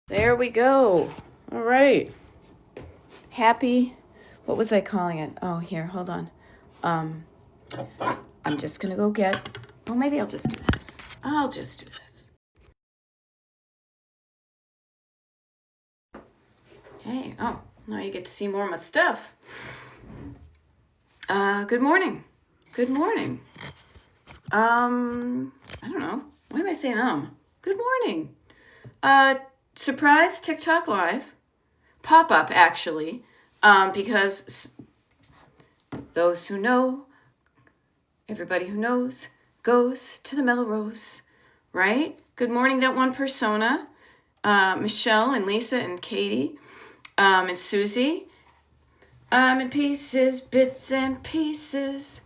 There we go. All right. Happy, what was I calling it? Oh, here, hold on. I'm just going to go get, oh, maybe I'll just do this. I'll just do this. Okay, oh, now you get to see more of my stuff. Good morning. Good morning. I don't know. Why am I saying Good morning. Surprise TikTok live. Pop-up, actually, because those who know, everybody who knows, goes to the Melrose, right? Good morning, that one persona. Michelle and Lisa and Katie and Susie. I'm in pieces, bits and pieces.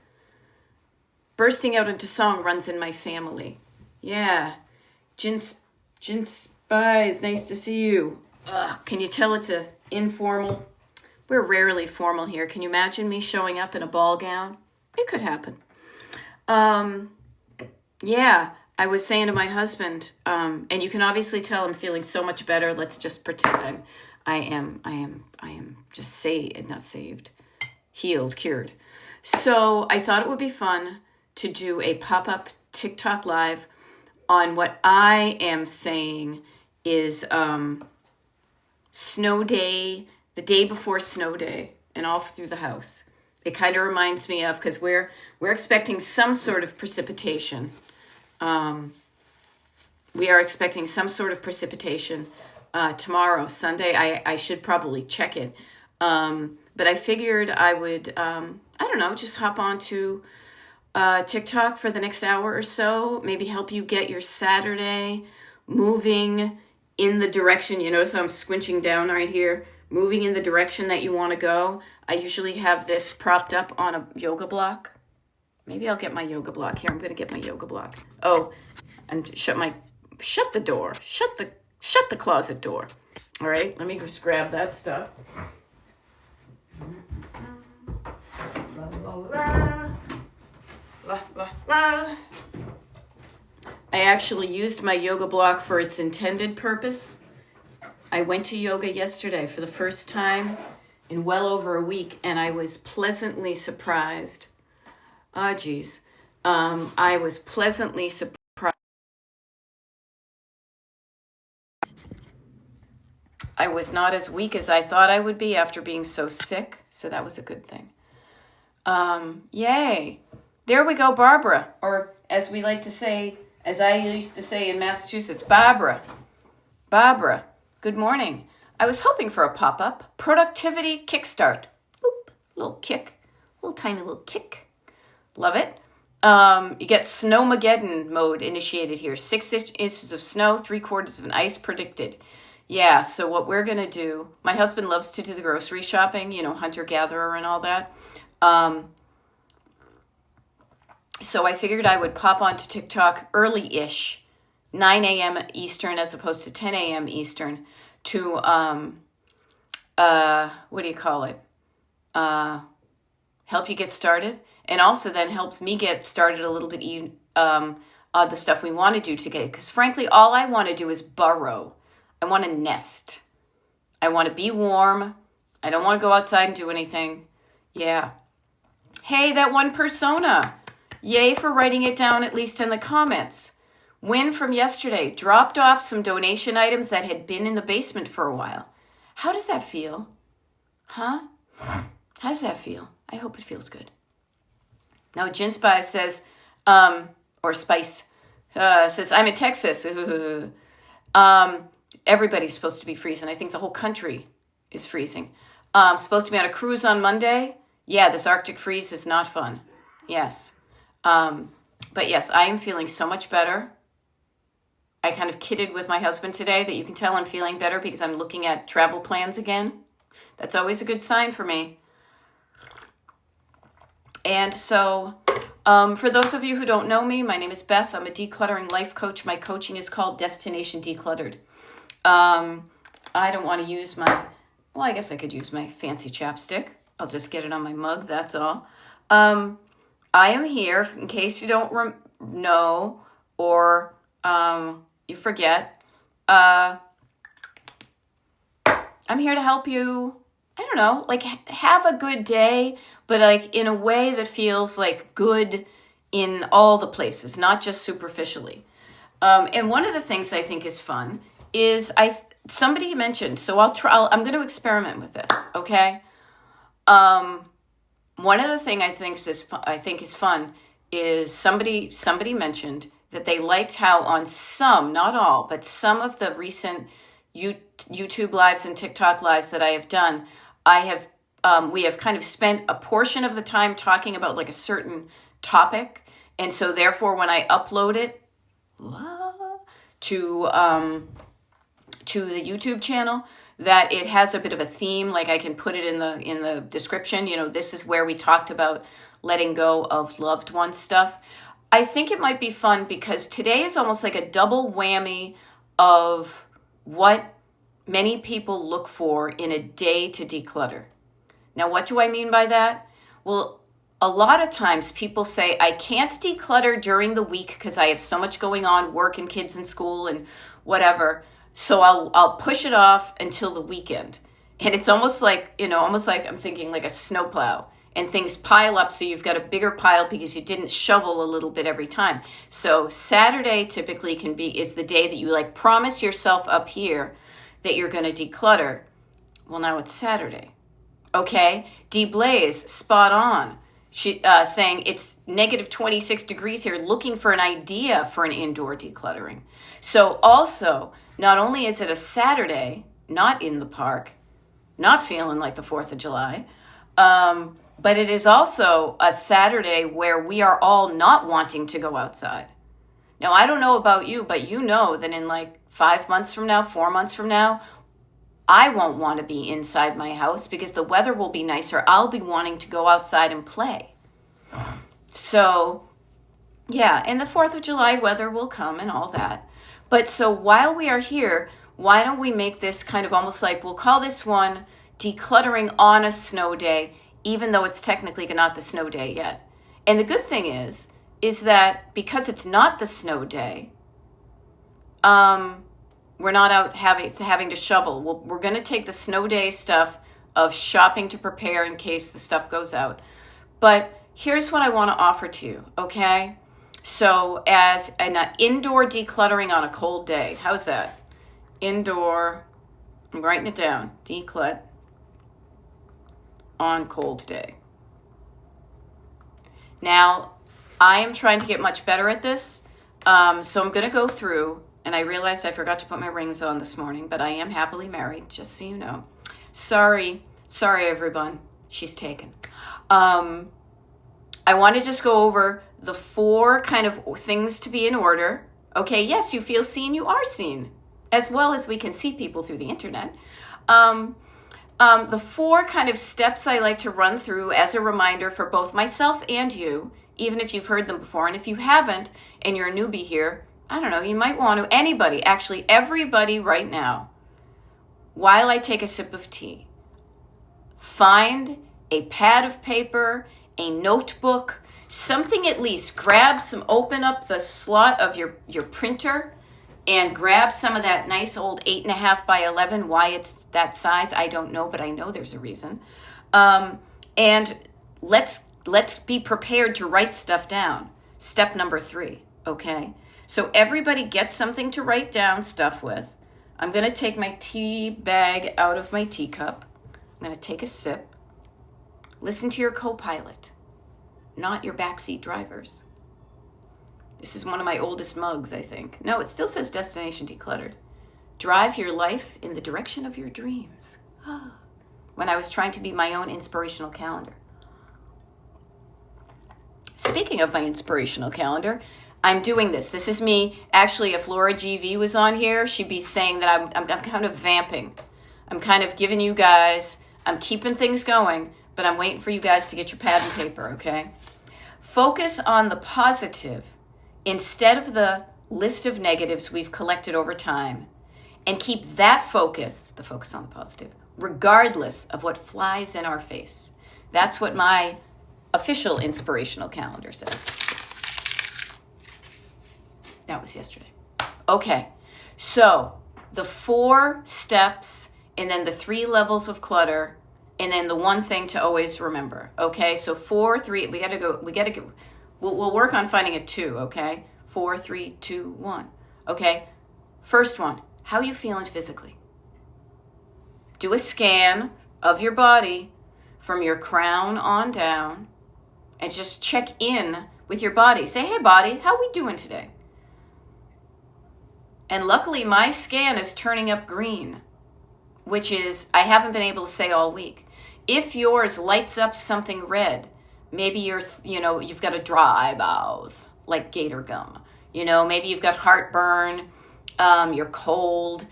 Bursting out into song runs in my family. Yeah. Gin Spies, nice to see you. Can you tell it's a informal? We're rarely formal here. Can you imagine me showing up in a ball gown? It could happen. Yeah, I was saying to my husband, and you can obviously tell I'm feeling so much better. Let's just pretend I am just not saved, healed, cured. So I thought it would be fun to do a pop-up TikTok live on what I am saying is snow day, the day before snow day, and all through the house. It kind of reminds me of, because we're expecting some sort of precipitation. We are expecting some sort of precipitation tomorrow, Sunday. I should probably check it. But I figured I would, I don't know, just hop on to TikTok for the next hour or so, maybe help you get your Saturday moving in the direction. You notice I'm squinching down right here, moving in the direction that you want to go. I usually have this propped up on a yoga block. Maybe I'll get my yoga block here. I'm going to get my yoga block. Oh, and shut the door. Shut the closet door. All right, let me just grab that stuff. La, la, la. La, la, la. I actually used my yoga block for its intended purpose. I went to yoga yesterday for the first time in well over a week, and I was pleasantly surprised. I was pleasantly surprised. I was not as weak as I thought I would be after being so sick, so that was a good thing. Yay. There we go, Barbara, or as we like to say, as I used to say in Massachusetts, Barbara. Barbara, good morning. I was hoping for a pop-up. Productivity kickstart. Boop, little kick, little tiny little kick. Love it. You get Snowmageddon mode initiated here. 6 inches of snow, 3/4 of an ice predicted. Yeah, so what we're going to do, my husband loves to do the grocery shopping, hunter-gatherer and all that. So I figured I would pop onto TikTok early-ish, 9 a.m. Eastern as opposed to 10 a.m. Eastern to, what do you call it? Help you get started. And also then helps me get started a little bit on the stuff we want to do today. Because frankly, all I want to do is burrow. I want to nest. I want to be warm. I don't want to go outside and do anything. Yeah. Hey, that one persona. Yay for writing it down, at least in the comments. Win from yesterday. Dropped off some donation items that had been in the basement for a while. How does that feel? Huh? How does that feel? I hope it feels good. Now, Gin Spice says, or Spice, says, I'm in Texas. Everybody's supposed to be freezing. I think the whole country is freezing. Supposed to be on a cruise on Monday. Yeah, this Arctic freeze is not fun. Yes. But yes, I am feeling so much better. I kind of kidded with my husband today that you can tell I'm feeling better because I'm looking at travel plans again. That's always a good sign for me. And so, for those of you who don't know me, my name is Beth. I'm a decluttering life coach. My coaching is called Destination Decluttered. I don't want to use I guess I could use my fancy chapstick. I'll just get it on my mug, that's all. I am here, in case you don't know or you forget, I'm here to help you, I don't know, like have a good day, but like in a way that feels like good in all the places, not just superficially. And one of the things I think is fun is somebody mentioned, so I'm going to experiment with this, okay? One of the things I think is fun is somebody mentioned that they liked how on some, not all, but some of the recent YouTube lives and TikTok lives that I have done, we have kind of spent a portion of the time talking about like a certain topic, and so therefore when I upload it to the YouTube channel, that it has a bit of a theme. Like I can put it in the description. You know, this is where we talked about letting go of loved one stuff. I think it might be fun because today is almost like a double whammy of what many people look for in a day to declutter. Now, what do I mean by that? Well, a lot of times people say, I can't declutter during the week because I have so much going on, work and kids in school and whatever. So I'll push it off until the weekend. And it's almost like I'm thinking like a snowplow, and things pile up. So you've got a bigger pile because you didn't shovel a little bit every time. So Saturday typically is the day that you like promise yourself up here that you're going to declutter. Well, now it's Saturday. Okay. D Blaze, spot on. She saying it's negative 26 degrees here, looking for an idea for an indoor decluttering. So also, not only is it a Saturday, not in the park, not feeling like the 4th of July, but it is also a Saturday where we are all not wanting to go outside. Now, I don't know about you, but you know that in like 5 months from now, 4 months from now, I won't want to be inside my house because the weather will be nicer. I'll be wanting to go outside and play. So, yeah, and the 4th of July weather will come and all that. But so while we are here, why don't we make this kind of almost like, we'll call this one decluttering on a snow day, even though it's technically not the snow day yet. And the good thing is that because it's not the snow day, we're not out having to shovel. We're going to take the snow day stuff of shopping to prepare in case the stuff goes out. But here's what I want to offer to you, okay? So as an indoor decluttering on a cold day, how's that? Indoor, I'm writing it down, declut on cold day. Now, I am trying to get much better at this, so I'm going to go through, and I realized I forgot to put my rings on this morning, but I am happily married, just so you know. Sorry everyone, she's taken. I want to just go over the 4 kind of things to be in order. Okay, yes, you feel seen, you are seen, as well as we can see people through the internet. The 4 kind of steps I like to run through as a reminder for both myself and you, even if you've heard them before. And if you haven't, and you're a newbie here, I don't know, you might want to, anybody, actually everybody right now, while I take a sip of tea, find a pad of paper, a notebook, something at least. Open up the slot of your printer and grab some of that nice old 8.5 by 11. Why it's that size, I don't know, but I know there's a reason. And let's be prepared to write stuff down. Step number 3, okay? So everybody gets something to write down stuff with. I'm going to take my tea bag out of my teacup. I'm going to take a sip. Listen to your co-pilot, not your backseat drivers. This is one of my oldest mugs, I think. No, it still says Destination Decluttered. Drive your life in the direction of your dreams. When I was trying to be my own inspirational calendar. Speaking of my inspirational calendar, I'm doing this. This is me. Actually, if Laura GV was on here, she'd be saying that I'm kind of vamping. I'm kind of giving you guys, I'm keeping things going, but I'm waiting for you guys to get your pad and paper, okay? Focus on the positive instead of the list of negatives we've collected over time, and keep that focus, the focus on the positive, regardless of what flies in our face. That's what my official inspirational calendar says. That was yesterday. Okay, so the 4 steps and then the 3 levels of clutter, and then the one thing to always remember. Okay, so 4, 3, we'll work on finding a 2, okay? 4, 3, 2, 1. Okay, first one, how are you feeling physically? Do a scan of your body from your crown on down and just check in with your body. Say, hey body, how we doing today? And luckily my scan is turning up green, which is, I haven't been able to say all week. If yours lights up something red, maybe you've got a dry mouth, like gator gum. Maybe you've got heartburn, you're cold,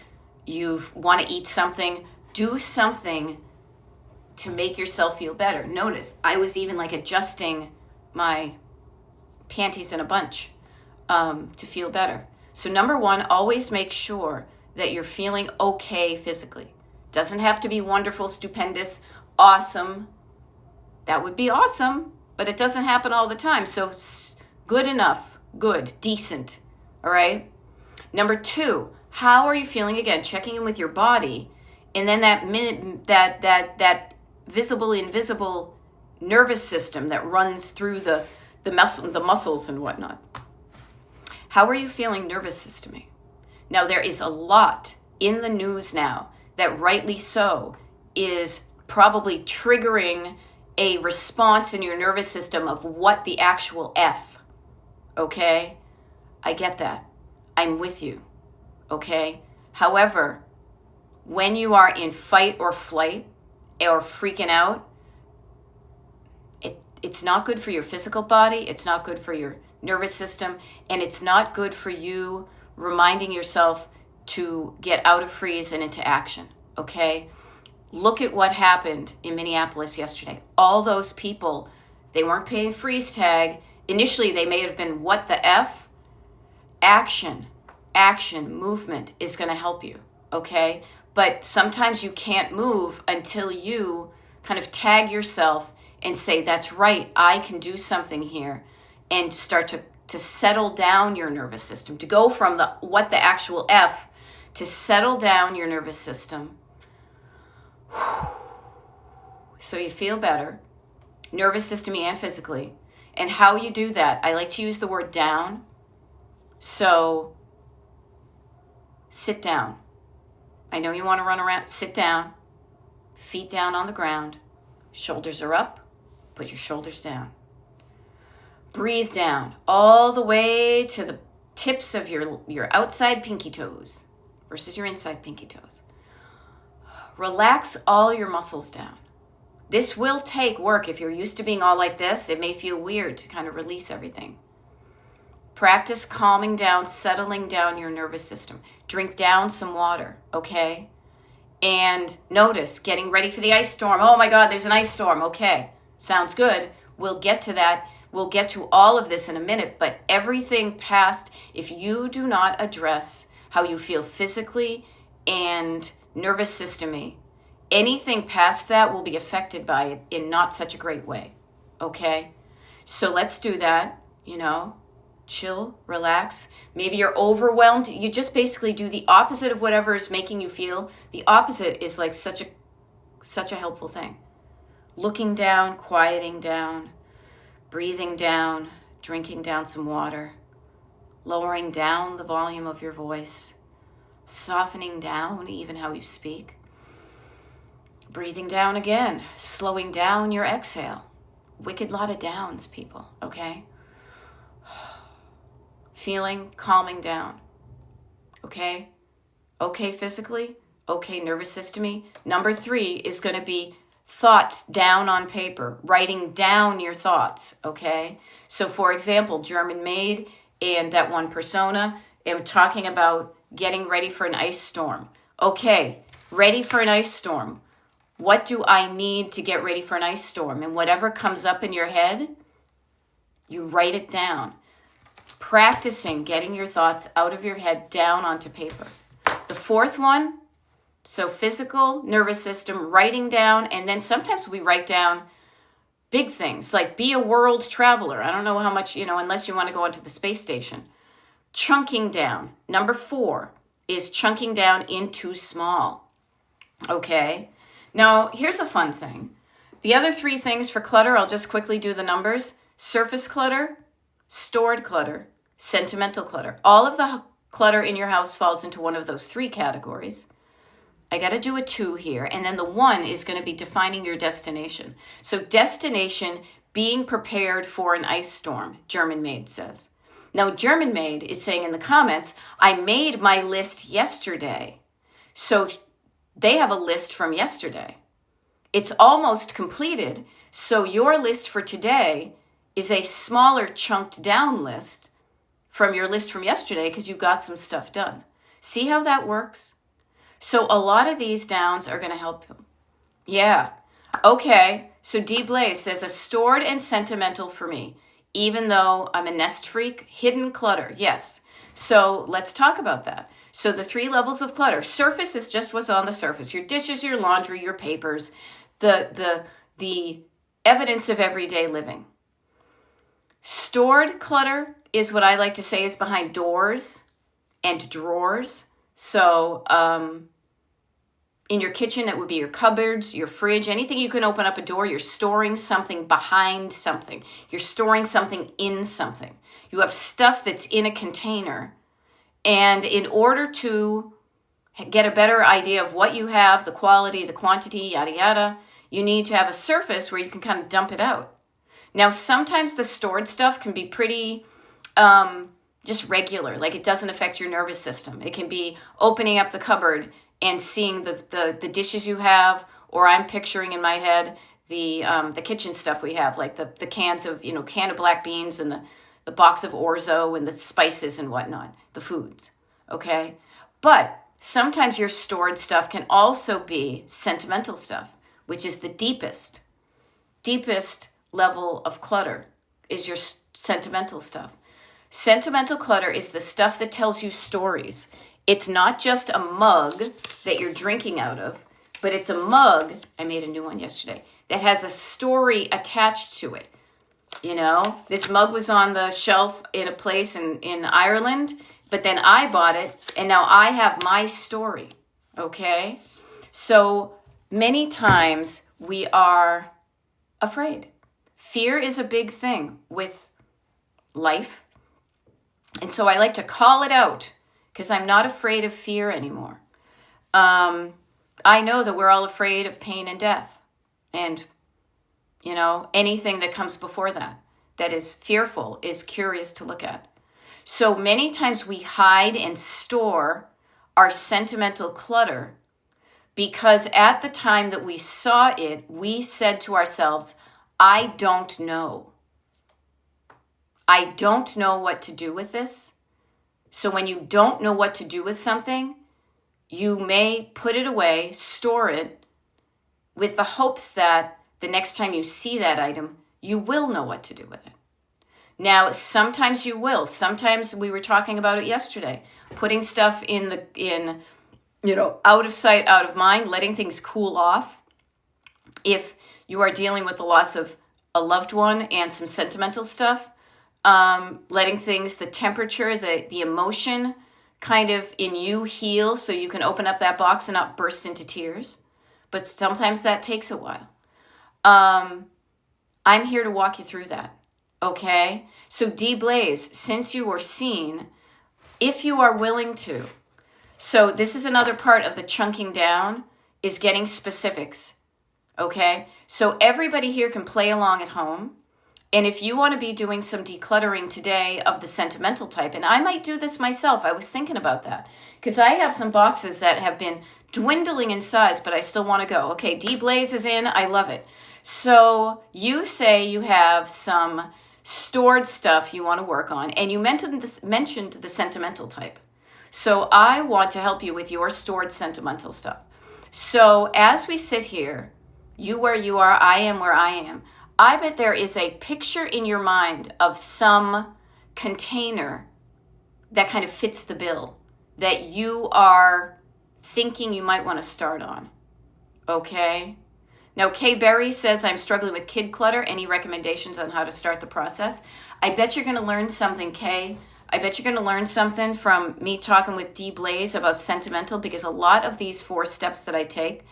you want to eat something. Do something to make yourself feel better. Notice, I was even like adjusting my panties in a bunch to feel better. So number 1, always make sure that you're feeling okay physically. Doesn't have to be wonderful, stupendous, awesome. That would be awesome, but it doesn't happen all the time. So good enough, good, decent, all right? Number 2, how are you feeling? Again, checking in with your body, and then that visible, invisible nervous system that runs through the muscles and whatnot. How are you feeling nervous system-y? Now, there is a lot in the news now that rightly so is probably triggering a response in your nervous system of what the actual F, okay? I get that. I'm with you, okay? However, when you are in fight or flight or freaking out, it's not good for your physical body, it's not good for your nervous system, and it's not good for you reminding yourself to get out of freeze and into action, okay? Look at what happened in Minneapolis yesterday. All those people, they weren't paying freeze tag. Initially, they may have been, what the F? Action, movement is going to help you, okay? But sometimes you can't move until you kind of tag yourself and say, that's right, I can do something here, and start to settle down your nervous system, to go from what the actual F, to settle down your nervous system so you feel better, nervous system and physically. And how you do that, I like to use the word down. So sit down. I know you want to run around. Sit down, feet down on the ground, shoulders are up, put your shoulders down. Breathe down all the way to the tips of your outside pinky toes versus your inside pinky toes. Relax all your muscles down. This will take work. If you're used to being all like this, it may feel weird to kind of release everything. Practice calming down, settling down your nervous system. Drink down some water, okay? And notice, getting ready for the ice storm. Oh my God, there's an ice storm. Okay, sounds good. We'll get to that. We'll get to all of this in a minute, but everything past, if you do not address how you feel physically and nervous system-y, anything past that will be affected by it in not such a great way, okay? So let's do that, chill, relax. Maybe you're overwhelmed. You just basically do the opposite of whatever is making you feel. The opposite is like such a helpful thing. Looking down, quieting down, breathing down, drinking down some water, lowering down the volume of your voice, softening down even how you speak, breathing down again, slowing down your exhale. Wicked lot of downs, people, okay? Feeling, calming down, okay? Okay physically, okay nervous system-y. Number 3 is going to be thoughts down on paper, writing down your thoughts, okay? So for example, German Maid and that one persona, and talking about getting ready for an ice storm. Okay, ready for an ice storm. What do I need to get ready for an ice storm? And whatever comes up in your head, you write it down. Practicing getting your thoughts out of your head down onto paper. The 4th one, so physical, nervous system, writing down, and then sometimes we write down big things, like be a world traveler. I don't know how much, unless you want to go onto the space station. Chunking down. Number 4 is chunking down into small. Okay. Now, here's a fun thing. The other three things for clutter, I'll just quickly do the numbers. Surface clutter, stored clutter, sentimental clutter. All of the clutter in your house falls into one of those three categories. I got to do a 2 here. And then the 1 is going to be defining your destination. So destination, being prepared for an ice storm, German Maid says. Now, German Maid is saying in the comments, I made my list yesterday. So they have a list from yesterday. It's almost completed. So your list for today is a smaller chunked down list from your list from yesterday because you got some stuff done. See how that works? So a lot of these downs are going to help you. Yeah. Okay. So D. Blaze says a stored and sentimental for me, even though I'm a nest freak. Hidden clutter. Yes. So let's talk about that. So the 3 levels of clutter. Surface is just what's on the surface. Your dishes, your laundry, your papers, the evidence of everyday living. Stored clutter is what I like to say is behind doors and drawers. So in your kitchen, that would be your cupboards, your fridge, anything you can open up a door, you're storing something behind something. You're storing something in something. You have stuff that's in a container. And in order to get a better idea of what you have, the quality, the quantity, yada, yada, you need to have a surface where you can kind of dump it out. Now, sometimes the stored stuff can be pretty just regular, like it doesn't affect your nervous system. It can be opening up the cupboard and seeing the dishes you have, or I'm picturing in my head the kitchen stuff we have, like the cans of, can of black beans and the box of orzo and the spices and whatnot, the foods, okay? But sometimes your stored stuff can also be sentimental stuff, which is the deepest level of clutter is your sentimental stuff. Sentimental clutter is the stuff that tells you stories. It's not just a mug that you're drinking out of, but it's a mug, I made a new one yesterday, that has a story attached to it. This mug was on the shelf in a place in Ireland, but then I bought it, and now I have my story, okay? So many times we are afraid. Fear is a big thing with life. And so I like to call it out because I'm not afraid of fear anymore. I know that we're all afraid of pain and death and, anything that comes before that is fearful is curious to look at. So many times we hide and store our sentimental clutter because at the time that we saw it, we said to ourselves, I don't know. I don't know what to do with this. So when you don't know what to do with something, you may put it away, store it, with the hopes that the next time you see that item, you will know what to do with it. Now, sometimes you will. Sometimes we were talking about it yesterday, putting stuff out of sight, out of mind, letting things cool off. If you are dealing with the loss of a loved one and some sentimental stuff, letting things, the temperature, the emotion kind of in you heal so you can open up that box and not burst into tears. But sometimes that takes a while. I'm here to walk you through that. Okay? So D. Blaze, since you were seen, if you are willing to, so this is another part of the chunking down, is getting specifics. Okay? So everybody here can play along at home. And if you want to be doing some decluttering today of the sentimental type, and I might do this myself, I was thinking about that, because I have some boxes that have been dwindling in size, but I still want to go. Okay, D. Blaze is in. I love it. So you say you have some stored stuff you want to work on, and you mentioned the sentimental type. So I want to help you with your stored sentimental stuff. So as we sit here, you where you are, I am where I am, I bet there is a picture in your mind of some container that kind of fits the bill that you are thinking you might want to start on. Okay? Now, Kay Berry says, I'm struggling with kid clutter. Any recommendations on how to start the process? I bet you're going to learn something, Kay, I bet you're going to learn something from me talking with D. Blaze about sentimental, because a lot of these 4 steps that I take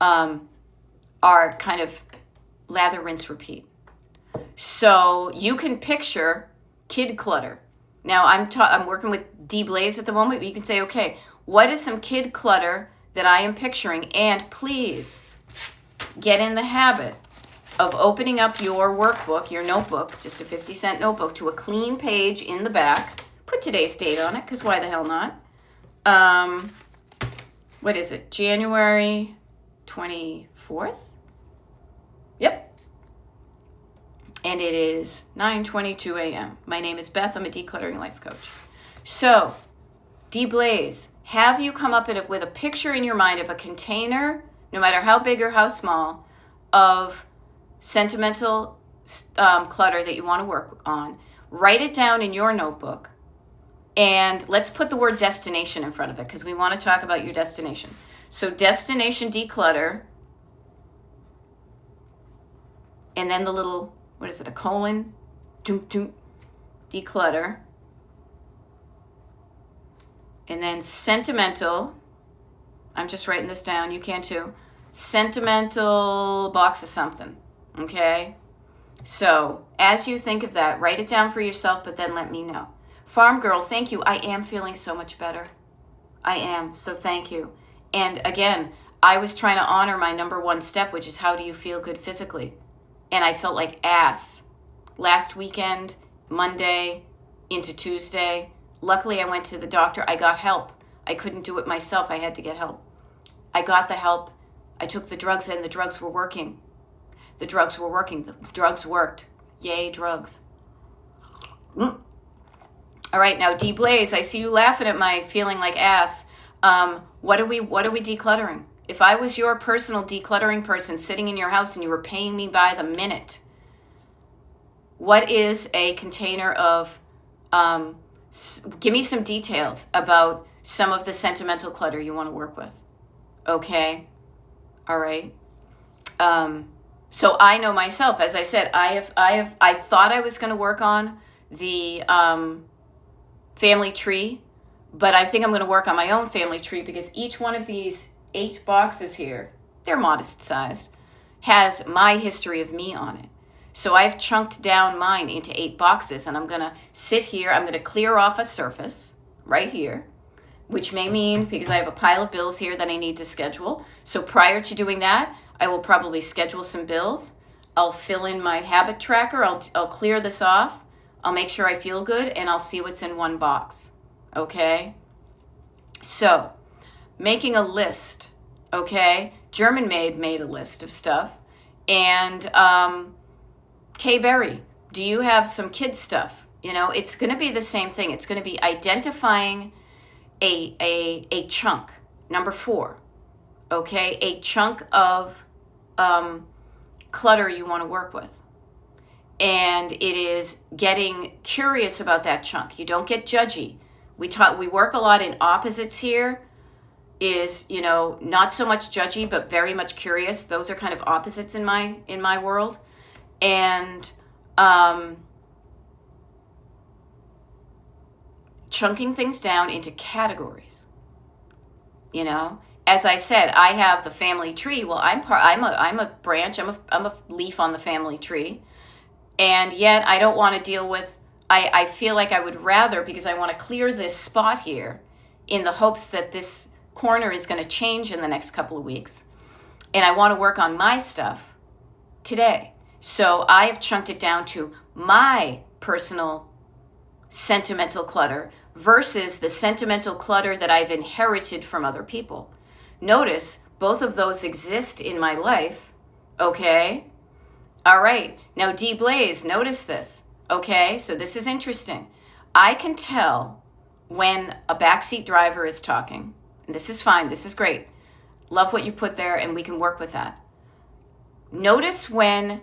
are kind of lather, rinse, repeat. So you can picture kid clutter. Now I'm working with D. Blaze at the moment, but you can say, okay, what is some kid clutter that I am picturing? And please get in the habit of opening up your workbook, your notebook, just a 50-cent notebook, to a clean page in the back. Put today's date on it, because why the hell not? What is it? January 24th? Yep. And it is 9:22 a.m. My name is Beth. I'm a decluttering life coach. So, D. Blaze, have you come up with a picture in your mind of a container, no matter how big or how small, of sentimental clutter that you want to work on. Write it down in your notebook, and let's put the word destination in front of it, because we want to talk about your destination. So destination declutter, and then the little, what is it, a colon, declutter, and then sentimental, I'm just writing this down, you can too, sentimental box of something, okay? So as you think of that, write it down for yourself, but then let me know. Farm Girl, thank you. I am feeling so much better. I am, so thank you. And again, I was trying to honor my number 1 step, which is how do you feel good physically? And I felt like ass last weekend, Monday into Tuesday. Luckily, I went to the doctor. I got help. I couldn't do it myself. I had to get help. I got the help. I took the drugs, and the drugs were working. The drugs were working. The drugs worked. Yay, drugs. All right, now D. Blaze, I see you laughing at my feeling like ass. What are we decluttering? If I was your personal decluttering person sitting in your house and you were paying me by the minute, what is a container of, give me some details about some of the sentimental clutter you want to work with. Okay? All right. So I know myself, as I said, I thought I was going to work on the family tree, but I think I'm going to work on my own family tree, because each one of these 8 boxes here, they're modest sized, has my history of me on it. So I've chunked down mine into 8 boxes, and I'm going to sit here, I'm going to clear off a surface right here, which may mean, because I have a pile of bills here that I need to schedule. So prior to doing that, I will probably schedule some bills. I'll fill in my habit tracker. I'll clear this off. I'll make sure I feel good, and I'll see what's in one box. Okay? So, making a list. Okay? German Maid made a list of stuff. And Kay Berry, do you have some kid stuff? You know, it's going to be the same thing. It's going to be identifying a chunk. Number 4. Okay? A chunk of clutter you want to work with. And it is getting curious about that chunk. You don't get judgy. We work a lot in opposites here. Is, you know, not so much judgy, but very much curious. Those are kind of opposites in my world. And chunking things down into categories. You know, as I said, I have the family tree. Well, I'm a branch. I'm a leaf on the family tree. And yet I don't want to deal with, I feel like I would rather, because I want to clear this spot here in the hopes that this corner is going to change in the next couple of weeks. And I want to work on my stuff today. So I have chunked it down to my personal sentimental clutter versus the sentimental clutter that I've inherited from other people. Notice both of those exist in my life. Okay? All right. Now, D. Blaze, notice this. Okay? So this is interesting. I can tell when a backseat driver is talking. And this is fine. This is great. Love what you put there, and we can work with that. Notice when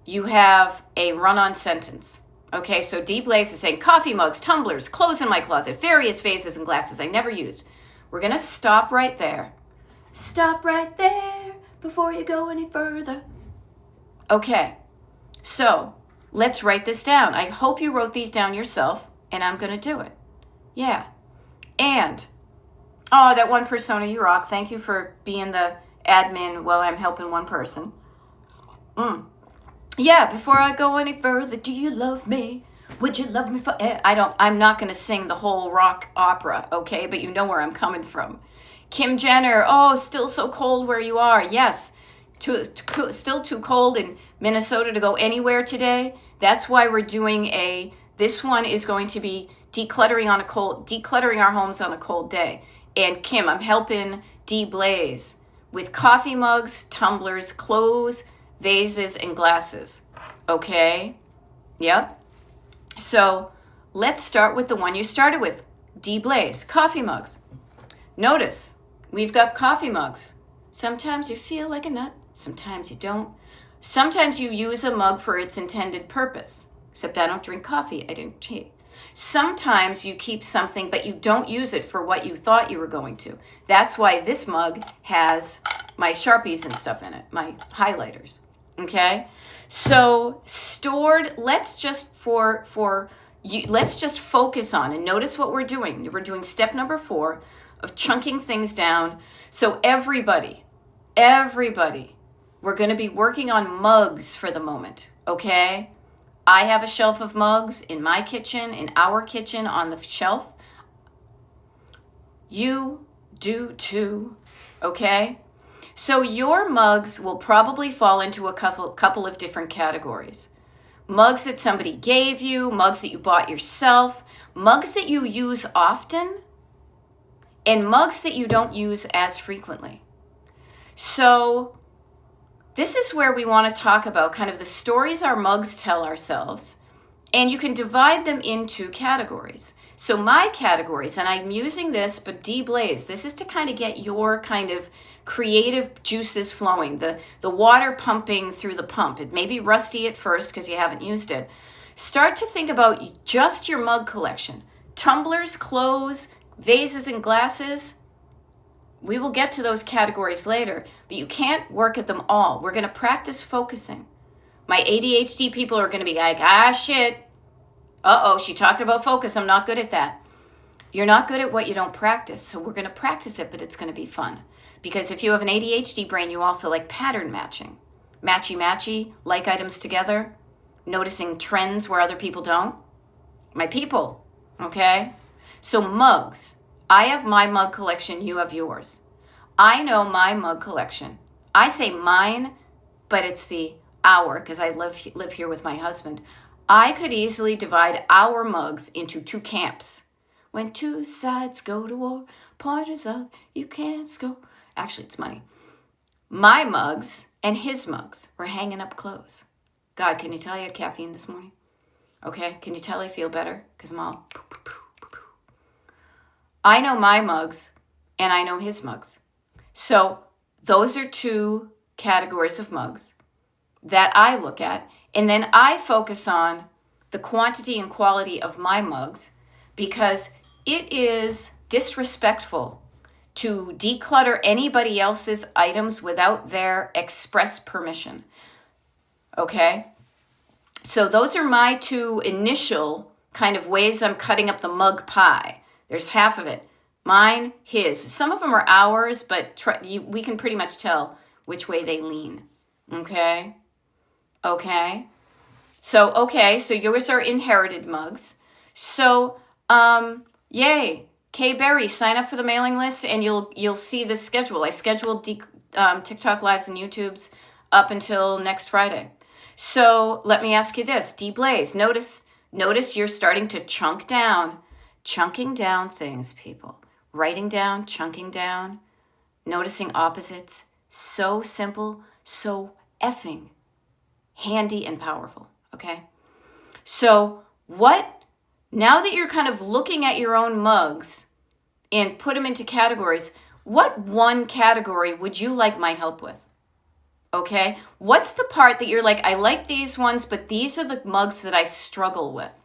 you have a run-on sentence. Okay? So D. Blaze is saying, coffee mugs, tumblers, clothes in my closet, various vases and glasses I never used. We're going to stop right there. Stop right there before you go any further. Okay, so let's write this down. I hope you wrote these down yourself, and I'm going to do it. Yeah. And, oh, that one persona, you rock. Thank you for being the admin while I'm helping one person. Yeah, before I go any further, do you love me? Would you love me forever? I'm not going to sing the whole rock opera, okay? But you know where I'm coming from. Kim Jenner, oh, still so cold where you are. Yes, still too cold in Minnesota to go anywhere today. That's why we're doing this one is going to be decluttering our homes on a cold day. And Kim, I'm helping D Blaze with coffee mugs, tumblers, clothes, vases, and glasses. Okay? Yep. So let's start with the one you started with, D Blaze, coffee mugs. Notice, we've got coffee mugs. Sometimes you feel like a nut, sometimes you don't. Sometimes you use a mug for its intended purpose, except I don't drink coffee, I drink tea. Sometimes you keep something, but you don't use it for what you thought you were going to. That's why this mug has my Sharpies and stuff in it, my highlighters, okay? So let's just focus on, and notice what we're doing. We're doing step number 4 of chunking things down. So everybody, we're going to be working on mugs for the moment, okay? I have a shelf of mugs in my kitchen, in our kitchen on the shelf. You do too, okay? So your mugs will probably fall into a couple of different categories. Mugs that somebody gave you, mugs that you bought yourself, mugs that you use often, and mugs that you don't use as frequently. So this is where we want to talk about kind of the stories our mugs tell ourselves, and you can divide them into categories. So my categories, and I'm using this, but D Blaze, this is to kind of get your kind of creative juices flowing, the water pumping through the pump. It may be rusty at first because you haven't used it. Start to think about just your mug collection. Tumblers, clothes, vases, and glasses. We will get to those categories later, but you can't work at them all. We're going to practice focusing. My ADHD people are going to be like, shit. Uh-oh, she talked about focus. I'm not good at that. You're not good at what you don't practice, so we're going to practice it, but it's going to be fun. Because if you have an ADHD brain, you also like pattern matching. Matchy-matchy, like items together, noticing trends where other people don't. My people, okay? So mugs. I have my mug collection, you have yours. I know my mug collection. I say mine, but it's our, because I live here with my husband. I could easily divide our mugs into 2 camps. When 2 sides go to war, pointers up, you can't score. Actually, it's money. My mugs and his mugs were hanging up close. God, can you tell I had caffeine this morning? Okay, can you tell I feel better? Because I'm all I know my mugs and I know his mugs. So those are 2 categories of mugs that I look at. And then I focus on the quantity and quality of my mugs because it is disrespectful to declutter anybody else's items without their express permission. Okay? So those are my 2 initial kind of ways I'm cutting up the mug pie. There's half of it. Mine, his. Some of them are ours, but we can pretty much tell which way they lean. Okay? Okay? So yours are inherited mugs. So, yay. Kay Berry, sign up for the mailing list and you'll see the schedule. I scheduled TikTok Lives and YouTubes up until next Friday. So let me ask you this. D Blaze, notice you're starting to chunking down things, people. Writing down, chunking down, noticing opposites. So simple, so effing handy and powerful, okay? So now that you're kind of looking at your own mugs and put them into categories, what one category would you like my help with? Okay? What's the part that you're like, I like these ones, but these are the mugs that I struggle with.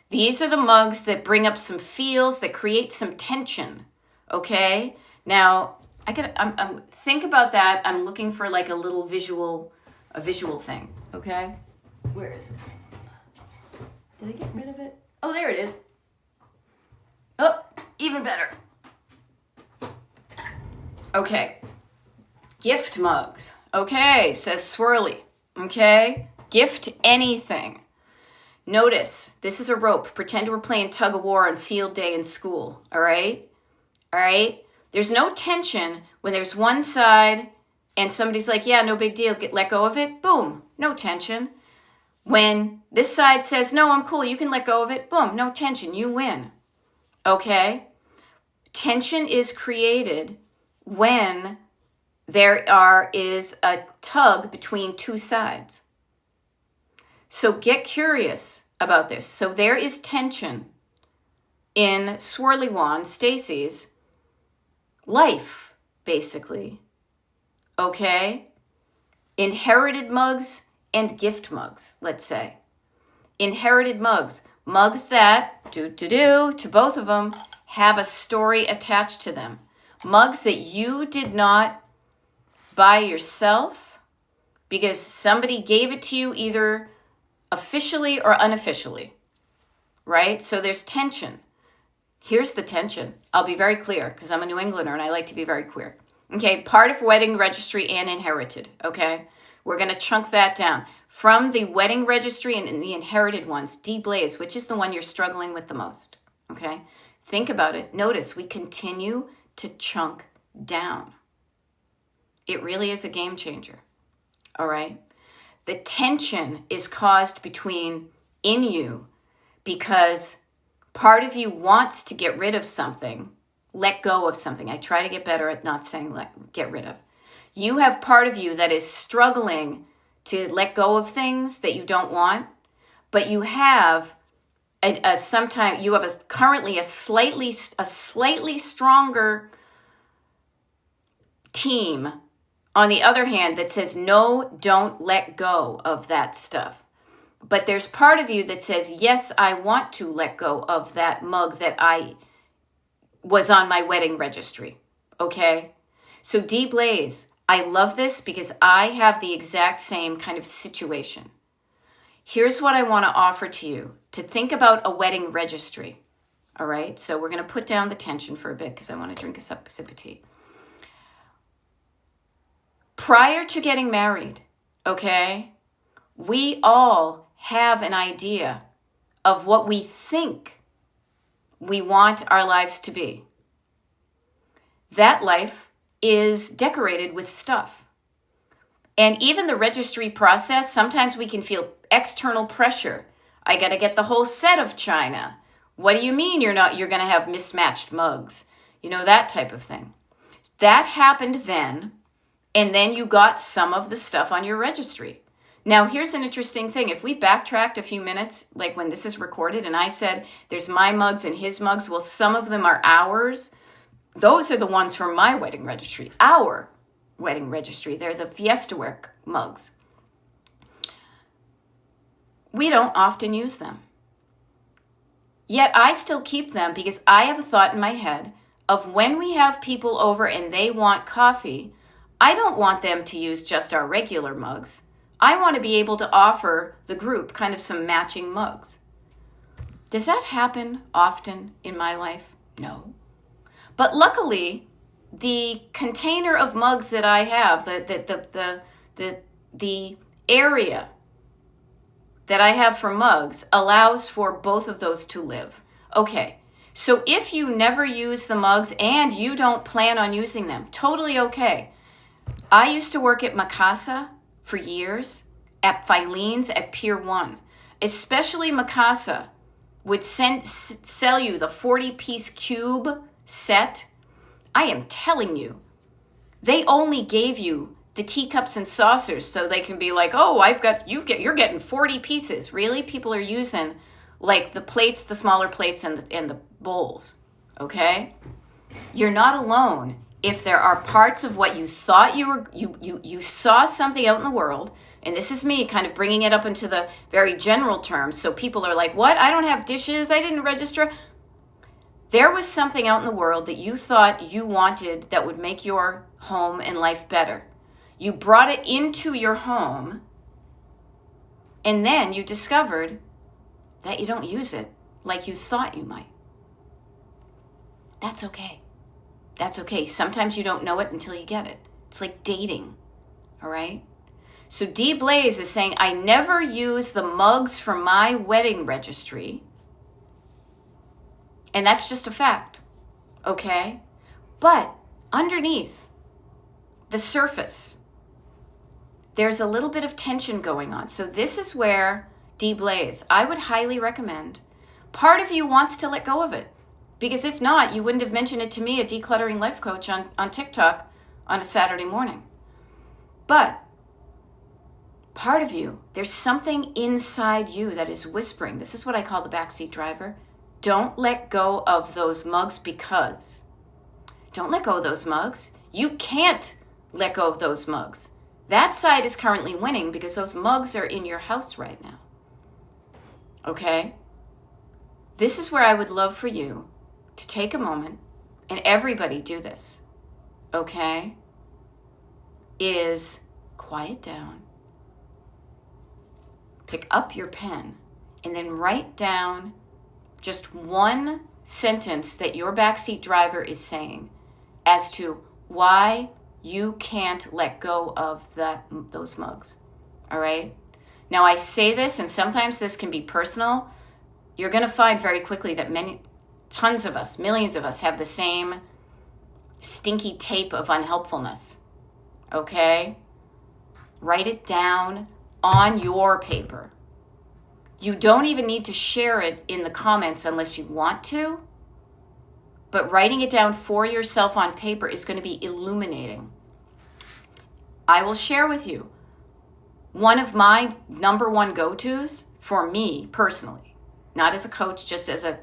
These are the mugs that bring up some feels, that create some tension. Okay? Now, I'm think about that. I'm looking for like a visual thing. Okay? Where is it? Did I get rid of it? Oh, there it is. Oh, even better. Okay. Gift mugs. Okay, says Swirly. Okay. Gift anything. Notice, this is a rope. Pretend we're playing tug of war on field day in school. All right? All right? There's no tension when there's one side and somebody's like, yeah, no big deal. Let go of it. Boom. No tension. When this side says, no, I'm cool. You can let go of it. Boom. No tension. You win. Okay? Tension is created when there is a tug between two sides. So get curious about this. So there is tension in Swirly Wand, Stacy's life, basically. Okay? Inherited mugs and gift mugs, let's say. Inherited mugs. Mugs that, to both of them, have a story attached to them. Mugs that you did not buy yourself because somebody gave it to you either officially or unofficially, right? So there's tension. Here's the tension. I'll be very clear because I'm a New Englander and I like to be very clear. Okay, part of wedding registry and inherited, okay? We're going to chunk that down. From the wedding registry and the inherited ones, D-Blaze, which is the one you're struggling with the most, okay? Think about it. Notice we continue to chunk down. It really is a game changer, all right? The tension is caused in you because part of you wants to get rid of something, let go of something. I try to get better at not saying get rid of. You have part of you that is struggling to let go of things that you don't want, but you have currently a slightly stronger team on the other hand that says, no, don't let go of that stuff. But there's part of you that says, yes, I want to let go of that mug that I was on my wedding registry. Okay? So D-Blaze, I love this because I have the exact same kind of situation. Here's what I want to offer to you, to think about a wedding registry. All right? So we're going to put down the tension for a bit because I want to drink a sip of tea. Prior to getting married, okay, we all have an idea of what we think we want our lives to be. That life is decorated with stuff. And even the registry process, sometimes we can feel external pressure. I got to get the whole set of china. What do you mean you're going to have mismatched mugs? You know, that type of thing. That happened then. And then you got some of the stuff on your registry. Now, here's an interesting thing. If we backtracked a few minutes, like when this is recorded, and I said, there's my mugs and his mugs, well, some of them are ours. Those are the ones from my wedding registry, our wedding registry. They're the Fiestaware mugs. We don't often use them. Yet I still keep them because I have a thought in my head of when we have people over and they want coffee, I don't want them to use just our regular mugs. I want to be able to offer the group kind of some matching mugs. Does that happen often in my life? No. But luckily, the container of mugs that I have, the area that I have for mugs allows for both of those to live. Okay, so if you never use the mugs and you don't plan on using them, totally okay. I used to work at Mikasa for years, at Filene's at Pier 1. Especially Mikasa would sell you the 40-piece cube set. I am telling you, they only gave you the teacups and saucers so they can be like, oh, you're getting 40 pieces. Really? People are using like the plates, the smaller plates, and the bowls. Okay? You're not alone. If there are parts of what you thought you saw something out in the world, and this is me kind of bringing it up into the very general terms, so people are like, what? I don't have dishes. I didn't register. There was something out in the world that you thought you wanted that would make your home and life better. You brought it into your home, and then you discovered that you don't use it like you thought you might. That's okay. That's okay. Sometimes you don't know it until you get it. It's like dating, all right? So D. Blaze is saying, I never use the mugs from my wedding registry. And that's just a fact, okay? But underneath the surface, there's a little bit of tension going on. So this is where D. Blaze, I would highly recommend. Part of you wants to let go of it. Because if not, you wouldn't have mentioned it to me, a decluttering life coach on TikTok on a Saturday morning. But part of you, there's something inside you that is whispering. This is what I call the backseat driver. Don't let go of those mugs because. Don't let go of those mugs. You can't let go of those mugs. That side is currently winning because those mugs are in your house right now. Okay? This is where I would love for you to take a moment, and everybody do this, okay? Is quiet down, pick up your pen, and then write down just one sentence that your backseat driver is saying as to why you can't let go of those mugs, all right? Now, I say this, and sometimes this can be personal. You're going to find very quickly that tons of us, millions of us, have the same stinky tape of unhelpfulness, okay? Write it down on your paper. You don't even need to share it in the comments unless you want to, but writing it down for yourself on paper is going to be illuminating. I will share with you one of my number one go-tos for me personally, not as a coach, just as a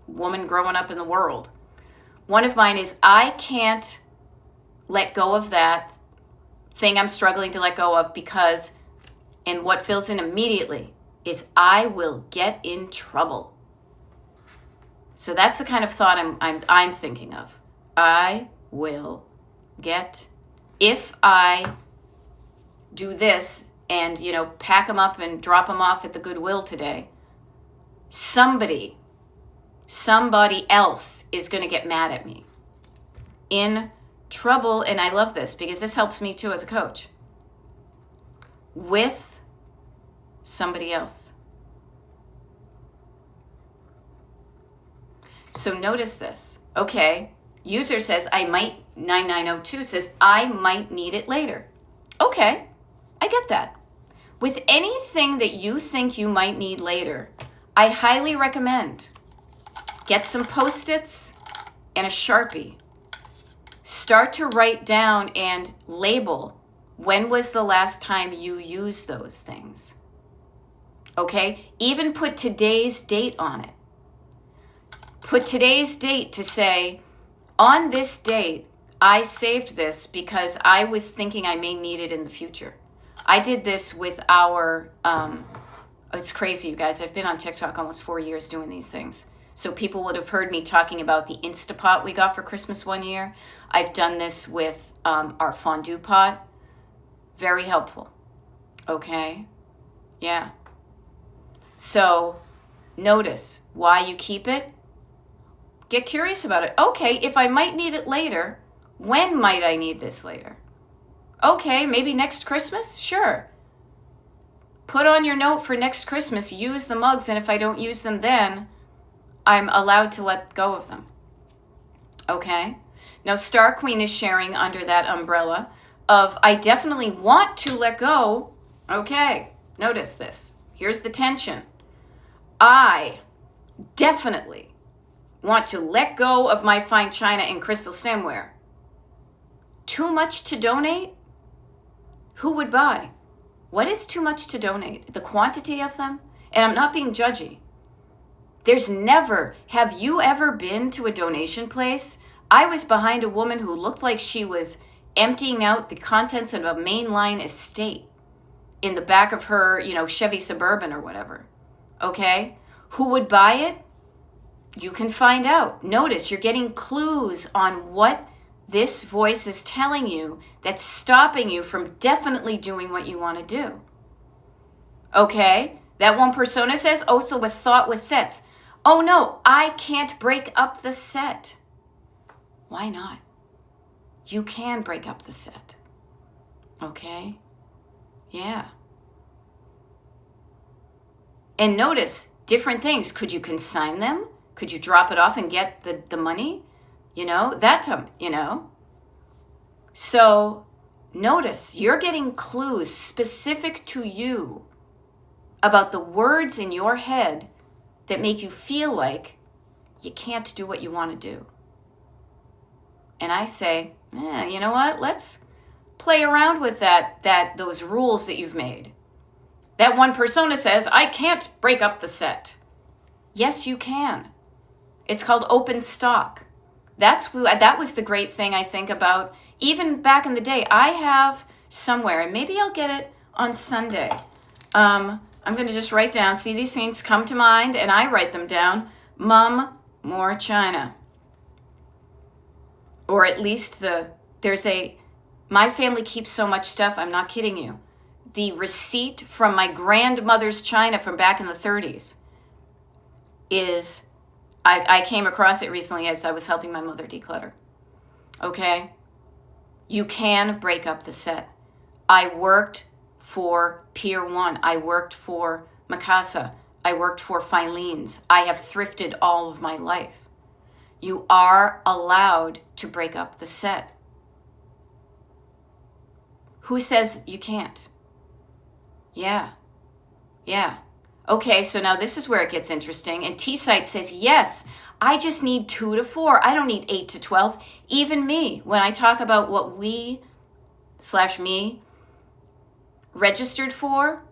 woman growing up in the world. One of mine is I can't let go of that thing I'm struggling to let go of because, and what fills in immediately is I will get in trouble. So that's the kind of thought I'm thinking of. I will get, if I do this and, pack them up and drop them off at the Goodwill today, somebody else is going to get mad at me. In trouble, and I love this because this helps me too as a coach, with somebody else. So notice this. Okay, user says, 9902 says, I might need it later. Okay, I get that. With anything that you think you might need later, I highly recommend get some Post-its and a Sharpie. Start to write down and label when was the last time you used those things. Okay? Even put today's date on it. Put today's date to say, on this date, I saved this because I was thinking I may need it in the future. I did this with our, it's crazy, you guys. I've been on TikTok almost 4 years doing these things. So people would have heard me talking about the Instapot we got for Christmas one year. I've done this with our fondue pot. Very helpful. Okay? Yeah. So notice why you keep it. Get curious about it. Okay, if I might need it later, when might I need this later? Okay, maybe next Christmas? Sure. Put on your note for next Christmas, use the mugs, and if I don't use them then, I'm allowed to let go of them. Okay? Now, Star Queen is sharing under that umbrella of, I definitely want to let go. Okay, notice this. Here's the tension. I definitely want to let go of my fine china and crystal stemware. Too much to donate? Who would buy? What is too much to donate? The quantity of them? And I'm not being judgy. There's never, have you ever been to a donation place? I was behind a woman who looked like she was emptying out the contents of a mainline estate in the back of her, Chevy Suburban or whatever. Okay? Who would buy it? You can find out. Notice you're getting clues on what this voice is telling you that's stopping you from definitely doing what you want to do. Okay? That one persona says, so with thought with sets. Oh no, I can't break up the set. Why not? You can break up the set. Okay? Yeah. And notice different things. Could you consign them? Could you drop it off and get the money? So notice you're getting clues specific to you about the words in your head that make you feel like you can't do what you want to do. And I say, you know what? Let's play around with those rules that you've made. That one persona says, I can't break up the set. Yes, you can. It's called open stock. That was the great thing, I think, about even back in the day. I have somewhere, and maybe I'll get it on Sunday. I'm going to just write down, see, these things come to mind, and I write them down. Mum, more China. Or at least my family keeps so much stuff, I'm not kidding you. The receipt from my grandmother's china from back in the 30s is, I came across it recently as I was helping my mother declutter. Okay? You can break up the set. I worked for Pier 1. I worked for Mikasa. I worked for Filene's. I have thrifted all of my life. You are allowed to break up the set. Who says you can't? Yeah. Okay, so now this is where it gets interesting. And T-Site says, yes, I just need 2 to 4. I don't need 8 to 12. Even me, when I talk about what me registered for,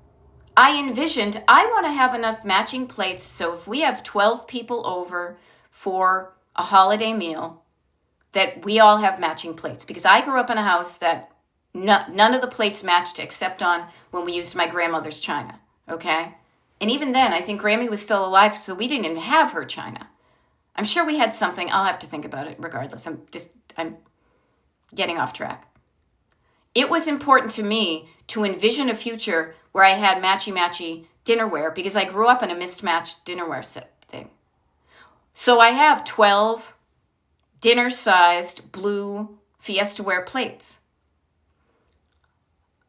I envisioned I want to have enough matching plates. So if we have 12 people over for a holiday meal, that we all have matching plates. Because I grew up in a house that none of the plates matched except on when we used my grandmother's china. Okay? And even then, I think Grammy was still alive, so we didn't even have her china. I'm sure we had something. I'll have to think about it regardless. I'm getting off track. It was important to me to envision a future where I had matchy-matchy dinnerware because I grew up in a mismatched dinnerware set thing. So I have 12 dinner-sized blue Fiestaware plates.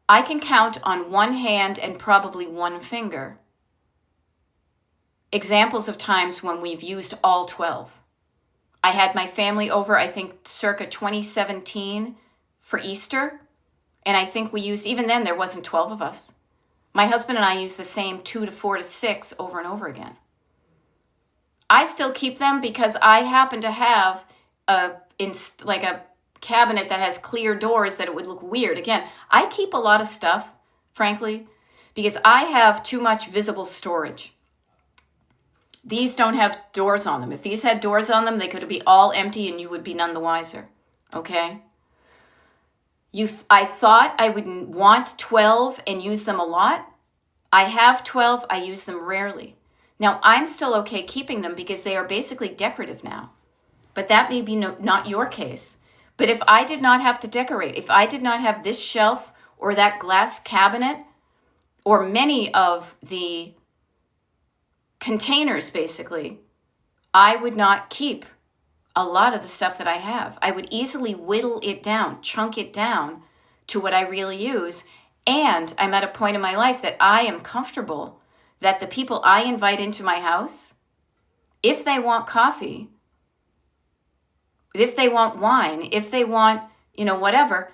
I can count on one hand and probably one finger examples of times when we've used all 12. I had my family over, I think, circa 2017 for Easter. And I think we used, even then, there wasn't 12 of us. My husband and I used the same 2 to 4 to 6 over and over again. I still keep them because I happen to have a cabinet that has clear doors that it would look weird. Again, I keep a lot of stuff, frankly, because I have too much visible storage. These don't have doors on them. If these had doors on them, they could be all empty and you would be none the wiser. Okay? I thought I would want 12 and use them a lot. I have 12. I use them rarely. Now, I'm still okay keeping them because they are basically decorative now. But that may be not your case. But if I did not have to decorate, if I did not have this shelf or that glass cabinet or many of the containers, basically, I would not keep a lot of the stuff that I have. I would easily whittle it down, chunk it down to what I really use. And I'm at a point in my life that I am comfortable that the people I invite into my house, if they want coffee, if they want wine, if they want, whatever,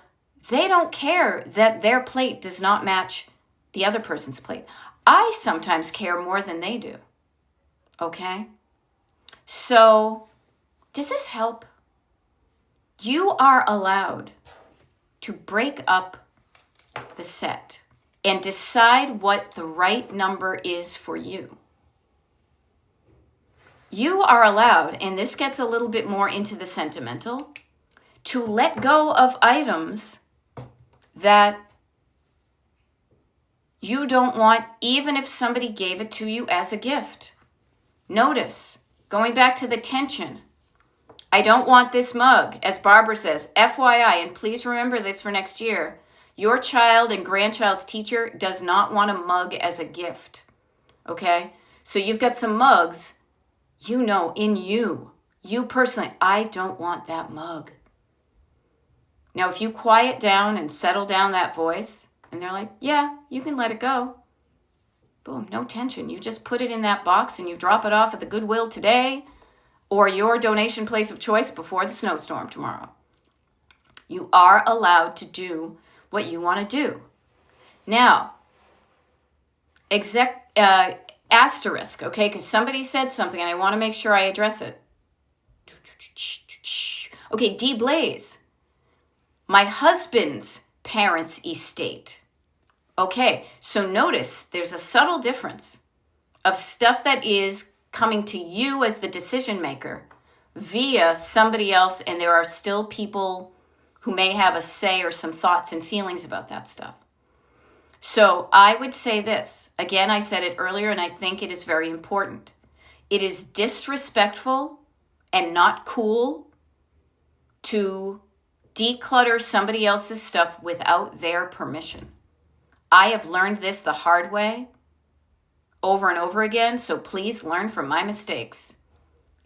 they don't care that their plate does not match the other person's plate. I sometimes care more than they do. Okay? So, does this help? You are allowed to break up the set and decide what the right number is for you. You are allowed, and this gets a little bit more into the sentimental, to let go of items that you don't want, even if somebody gave it to you as a gift. Notice, going back to the tension, I don't want this mug, as Barbara says, FYI, and please remember this for next year, your child and grandchild's teacher does not want a mug as a gift, okay? So you've got some mugs, in you, You personally, I don't want that mug. Now, if you quiet down and settle down that voice, and they're like, yeah, you can let it go. Boom, no tension. You just put it in that box and you drop it off at the Goodwill today or your donation place of choice before the snowstorm tomorrow. You are allowed to do what you want to do. Now, asterisk, okay, because somebody said something and I want to make sure I address it. Okay, D. Blaze, my husband's parents' estate. Okay, so notice there's a subtle difference of stuff that is coming to you as the decision maker via somebody else, and there are still people who may have a say or some thoughts and feelings about that stuff. So I would say this. Again, I said it earlier, and I think it is very important. It is disrespectful and not cool to declutter somebody else's stuff without their permission. I have learned this the hard way over and over again, so please learn from my mistakes.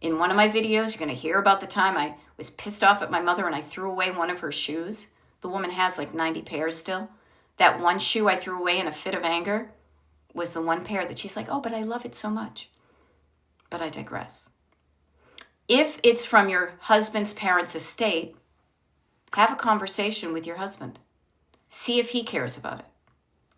In one of my videos, you're going to hear about the time I was pissed off at my mother and I threw away one of her shoes. The woman has like 90 pairs still. That one shoe I threw away in a fit of anger was the one pair that she's like, oh, but I love it so much. But I digress. If it's from your husband's parents' estate, have a conversation with your husband. See if he cares about it.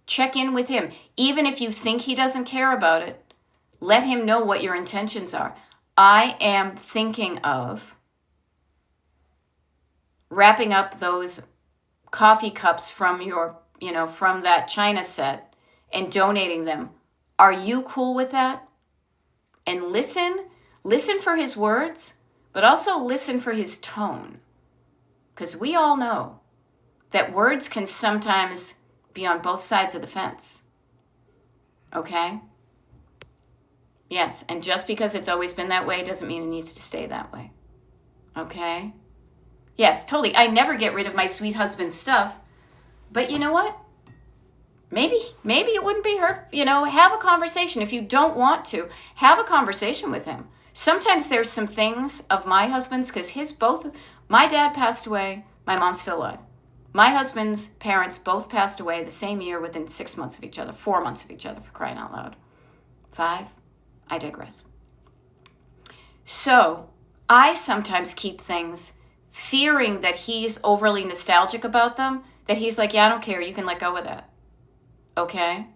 Check in with him. Even if you think he doesn't care about it, let him know what your intentions are. I am thinking of wrapping up those coffee cups from from that China set and donating them. Are you cool with that? And listen for his words, but also listen for his tone. Because we all know that words can sometimes be on both sides of the fence. Okay? Yes, and just because it's always been that way doesn't mean it needs to stay that way. Okay? Yes, totally. I never get rid of my sweet husband's stuff. But you know what? Maybe it wouldn't be hurt. Have a conversation. If you don't want to, have a conversation with him. Sometimes there's some things of my husband's, because my dad passed away, my mom's still alive. My husband's parents both passed away the same year within 6 months of each other, 4 months of each other, for crying out loud. 5? I digress. So I sometimes keep things fearing that he's overly nostalgic about them, that he's like, yeah, I don't care. You can let go of that. Okay?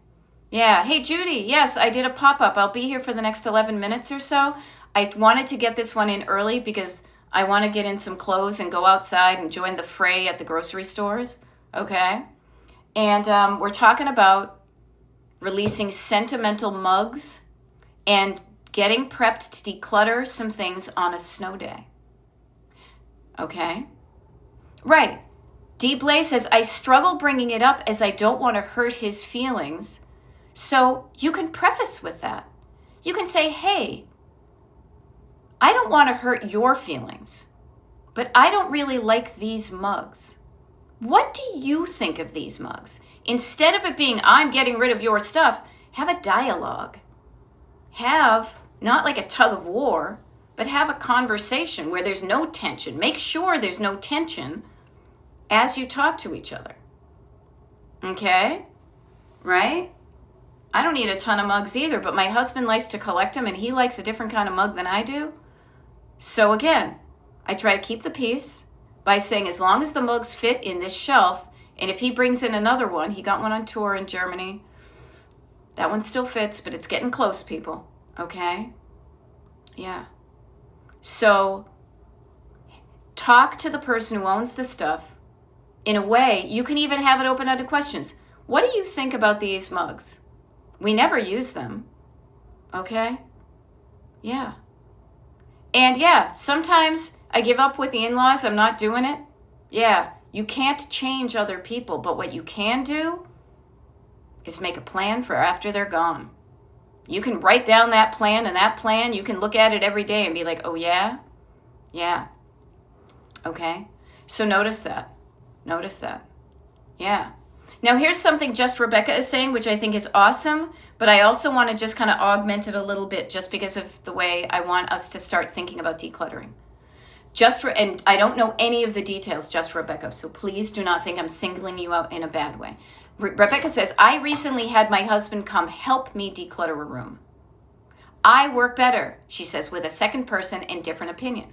Yeah. Hey, Judy. Yes, I did a pop-up. I'll be here for the next 11 minutes or so. I wanted to get this one in early because I want to get in some clothes and go outside and join the fray at the grocery stores. Okay? And we're talking about releasing sentimental mugs and getting prepped to declutter some things on a snow day. Okay? Right. D. Blaze says, I struggle bringing it up as I don't want to hurt his feelings. So you can preface with that. You can say, hey, I don't want to hurt your feelings, but I don't really like these mugs. What do you think of these mugs? Instead of it being, I'm getting rid of your stuff, have a dialogue. Have, not like a tug of war, but have a conversation where there's no tension. Make sure there's no tension as you talk to each other. Okay? Right? I don't need a ton of mugs either, but my husband likes to collect them and he likes a different kind of mug than I do. So again, I try to keep the peace by saying as long as the mugs fit in this shelf, and if he brings in another one, he got one on tour in Germany. That one still fits, but it's getting close, people. Okay? Yeah. So talk to the person who owns the stuff. In a way, you can even have it open-ended questions. What do you think about these mugs? We never use them. Okay? Yeah. And yeah, sometimes I give up with the in-laws. I'm not doing it. Yeah, you can't change other people, but what you can do is make a plan for after they're gone. You can write down that plan, and that plan, you can look at it every day and be like, oh yeah? Yeah. Okay? So notice that. Notice that. Yeah. Now, here's something Just Rebecca is saying, which I think is awesome, but I also want to just kind of augment it a little bit just because of the way I want us to start thinking about decluttering. And I don't know any of the details, Just Rebecca, so please do not think I'm singling you out in a bad way. Rebecca says, I recently had my husband come help me declutter a room. I work better, she says, with a second person and different opinion.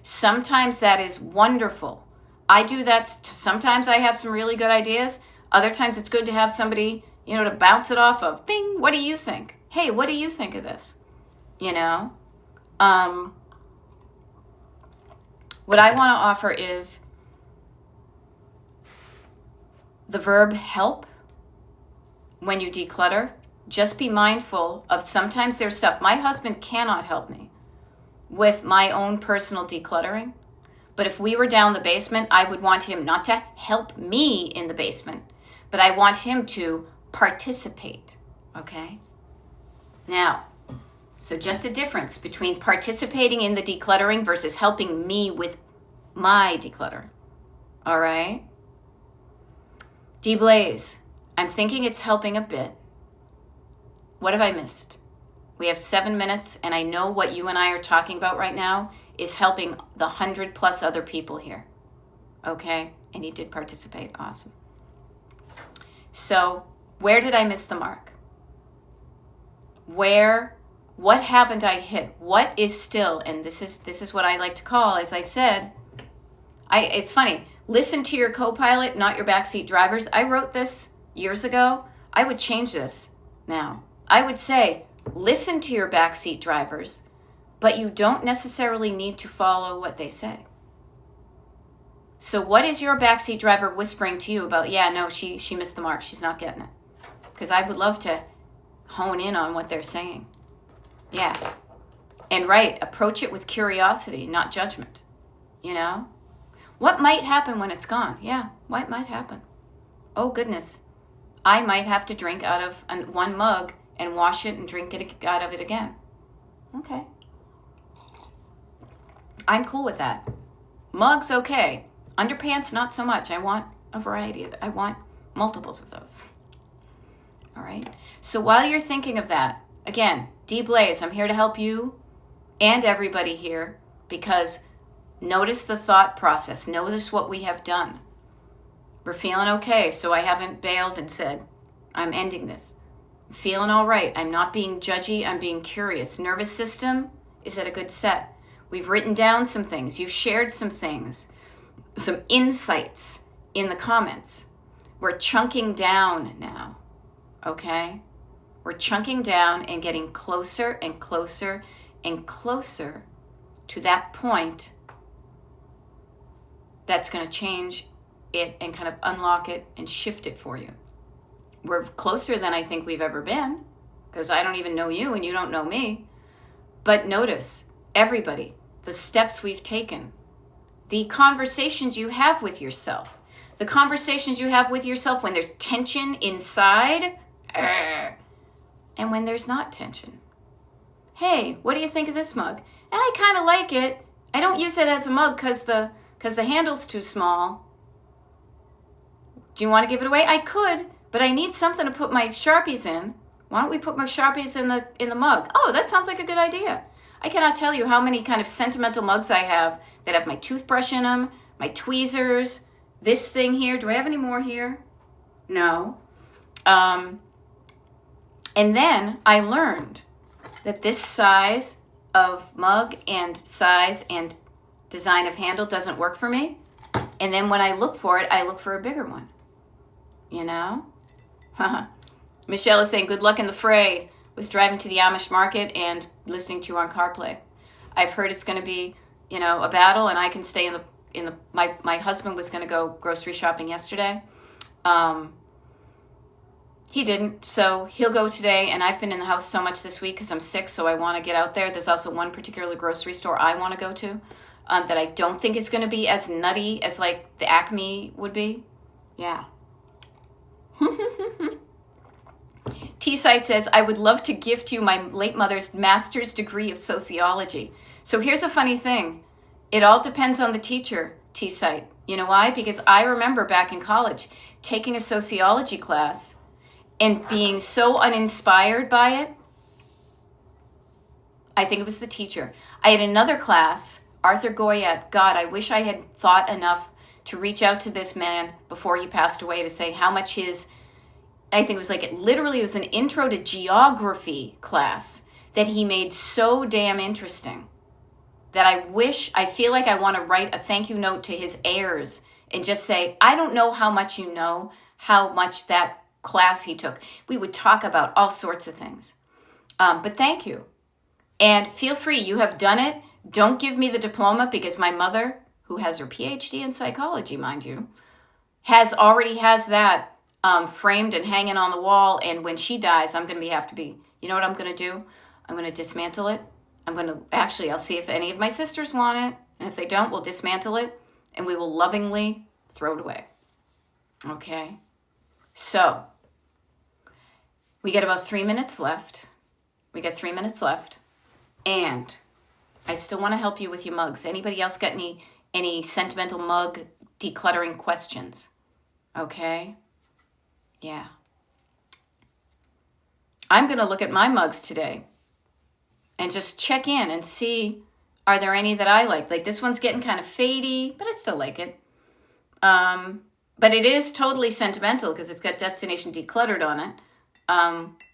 Sometimes that is wonderful. I do that. Sometimes I have some really good ideas. Other times it's good to have somebody, to bounce it off of. Bing, what do you think? Hey, what do you think of this? What I want to offer is the verb help when you declutter. Just be mindful of sometimes there's stuff. My husband cannot help me with my own personal decluttering. But if we were down the basement, I would want him not to help me in the basement, but I want him to participate. Okay? Now, so just a difference between participating in the decluttering versus helping me with my declutter. All right? D-Blaze, I'm thinking it's helping a bit. What have I missed? We have 7 minutes, and I know what you and I are talking about right now is helping the 100+ other people here. Okay? And he did participate. Awesome. So, where did I miss the mark? What haven't I hit? What is still, and this is what I like to call, as I said, it's funny, listen to your co-pilot, not your backseat drivers. I wrote this years ago. I would change this now. I would say, listen to your backseat drivers, but you don't necessarily need to follow what they say. So what is your backseat driver whispering to you about, yeah, no, she missed the mark. She's not getting it. Because I would love to hone in on what they're saying. Yeah. And approach it with curiosity, not judgment. What might happen when it's gone? Yeah, what might happen? Oh, goodness. I might have to drink out of one mug and wash it and drink it out of it again. Okay. I'm cool with that. Mugs, okay. Underpants, not so much. I want a variety I want multiples of those. All right. So while you're thinking of that, again, D-Blaze, I'm here to help you and everybody here because notice the thought process. Notice what we have done. We're feeling okay, so I haven't bailed and said, I'm ending this. I'm feeling all right. I'm not being judgy. I'm being curious. Nervous system is at a good set. We've written down some things. You've shared some things, some insights in the comments. We're chunking down now, okay? We're chunking down and getting closer and closer and closer to that point that's going to change it and kind of unlock it and shift it for you. We're closer than I think we've ever been because I don't even know you and you don't know me. But notice, everybody, the steps we've taken, the conversations you have with yourself, the conversations you have with yourself when there's tension inside and when there's not tension. Hey, what do you think of this mug? I kind of like it. I don't use it as a mug because the handle's too small. Do you want to give it away? I could, but I need something to put my Sharpies in. Why don't we put my Sharpies in the mug? Oh, that sounds like a good idea. I cannot tell you how many kind of sentimental mugs I have that have my toothbrush in them, my tweezers, this thing here. Do I have any more here? No. And then I learned that this size of mug and size and design of handle doesn't work for me. And then when I look for it, I look for a bigger one. Michelle is saying, good luck in the fray. Was driving to the Amish market and listening to you on CarPlay. I've heard it's going to be, a battle, and I can stay in the. My husband was going to go grocery shopping yesterday. He didn't, so he'll go today. And I've been in the house so much this week because I'm sick, so I want to get out there. There's also one particular grocery store I want to go to that I don't think is going to be as nutty as like the Acme would be. Yeah. T-Site says, I would love to gift you my late mother's master's degree of sociology. So here's a funny thing. It all depends on the teacher, T-Site. You know why? Because I remember back in college taking a sociology class and being so uninspired by it. I think it was the teacher. I had another class, Arthur Goyette. God, I wish I had thought enough to reach out to this man before he passed away to say how much I think it was like, literally it was an intro to geography class that he made so damn interesting that I feel like I want to write a thank you note to his heirs and just say, I don't know how much you know, how much that class he took. We would talk about all sorts of things. But thank you. And feel free, you have done it. Don't give me the diploma because my mother, who has her PhD in psychology, mind you, already has that framed and hanging on the wall. And when she dies, I'm going to have to be, you know what I'm going to do? I'm going to dismantle it. I'll see if any of my sisters want it. And if they don't, we'll dismantle it and we will lovingly throw it away. Okay. So we get about 3 minutes left. And I still want to help you with your mugs. Anybody else got any sentimental mug decluttering questions? Okay. Yeah. I'm going to look at my mugs today and just check in and see, are there any that I like? Like this one's getting kind of fadey, but I still like it. But it is totally sentimental because it's got Destination Decluttered on it.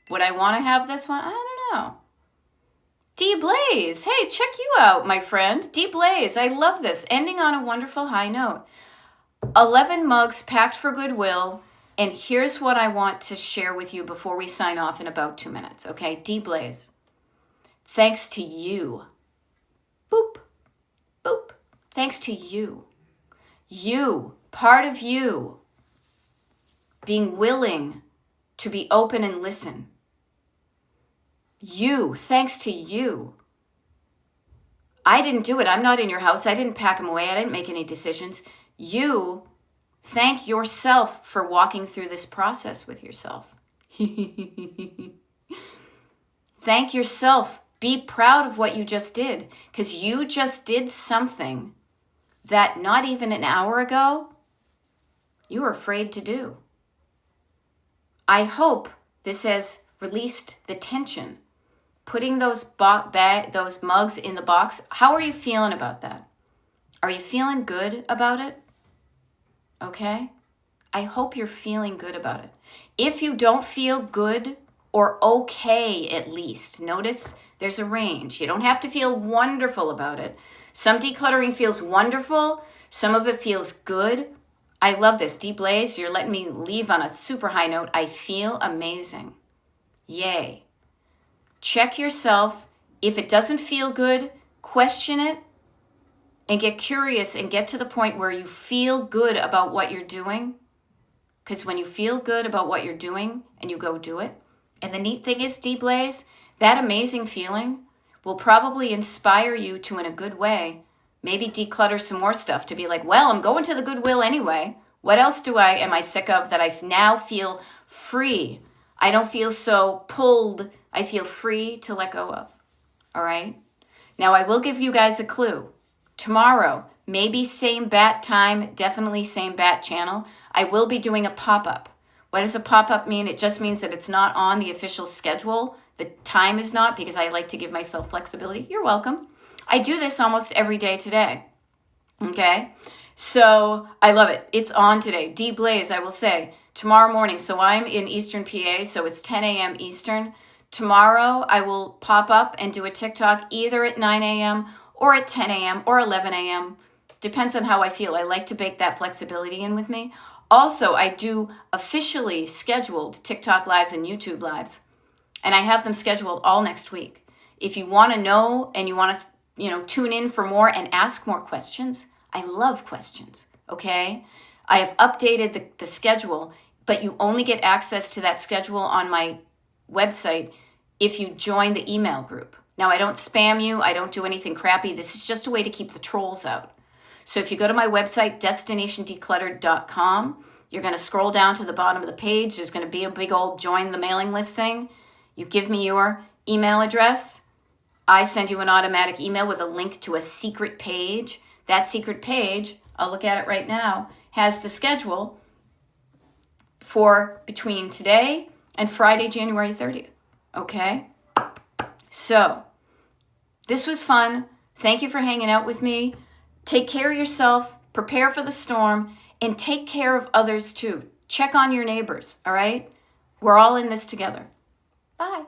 Would I want to have this one? I don't know. D Blaze, hey, check you out, my friend. D Blaze, I love this. Ending on a wonderful high note. 11 mugs packed for goodwill. And here's what I want to share with you before we sign off in about 2 minutes, okay? D Blaze, thanks to you. Boop, boop. Thanks to you. You, part of you, being willing to be open and listen. You, thanks to you. I didn't do it. I'm not in your house. I didn't pack them away. I didn't make any decisions. You, thank yourself for walking through this process with yourself. Thank yourself. Be proud of what you just did, because you just did something that not even an hour ago you were afraid to do. I hope this has released the tension. Putting those mugs in the box, how are you feeling about that? Are you feeling good about it? Okay? I hope you're feeling good about it. If you don't feel good or okay, at least, notice there's a range. You don't have to feel wonderful about it. Some decluttering feels wonderful. Some of it feels good. I love this. D Blaze, you're letting me leave on a super high note. I feel amazing. Yay. Check yourself. If it doesn't feel good, question it and get curious and get to the point where you feel good about what you're doing. Because when you feel good about what you're doing and you go do it, and the neat thing is, D Blaze, that amazing feeling will probably inspire you to, in a good way, maybe declutter some more stuff to be like, well, I'm going to the Goodwill anyway. What else am I sick of that I now feel free? I don't feel so pulled. I feel free to let go of. All right? Now, I will give you guys a clue. Tomorrow, maybe same bat time, definitely same bat channel, I will be doing a pop-up. What does a pop-up mean? It just means that it's not on the official schedule. The time is not, because I like to give myself flexibility. You're welcome. I do this almost every day today. Okay? So I love it. It's on today. D Blaze, I will say, tomorrow morning. So I'm in Eastern PA, so it's 10 a.m. Eastern. Tomorrow I will pop up and do a TikTok either at 9 a.m. or at 10 a.m. or 11 a.m. Depends on how I feel. I like to bake that flexibility in with me. Also, I do officially scheduled TikTok lives and YouTube lives, and I have them scheduled all next week. If you want to know and you want to, tune in for more and ask more questions, I love questions, okay? I have updated the schedule, but you only get access to that schedule on my website if you join the email group. Now, I don't spam you. I don't do anything crappy. This is just a way to keep the trolls out. So if you go to my website, destinationdecluttered.com, you're going to scroll down to the bottom of the page. There's going to be a big old join the mailing list thing. You give me your email address. I send you an automatic email with a link to a secret page. That secret page I'll look at it right now, has the schedule for between today and Friday, January 30th. Okay? So, this was fun. Thank you for hanging out with me. Take care of yourself, prepare for the storm, and take care of others too. Check on your neighbors, all right? We're all in this together. Bye.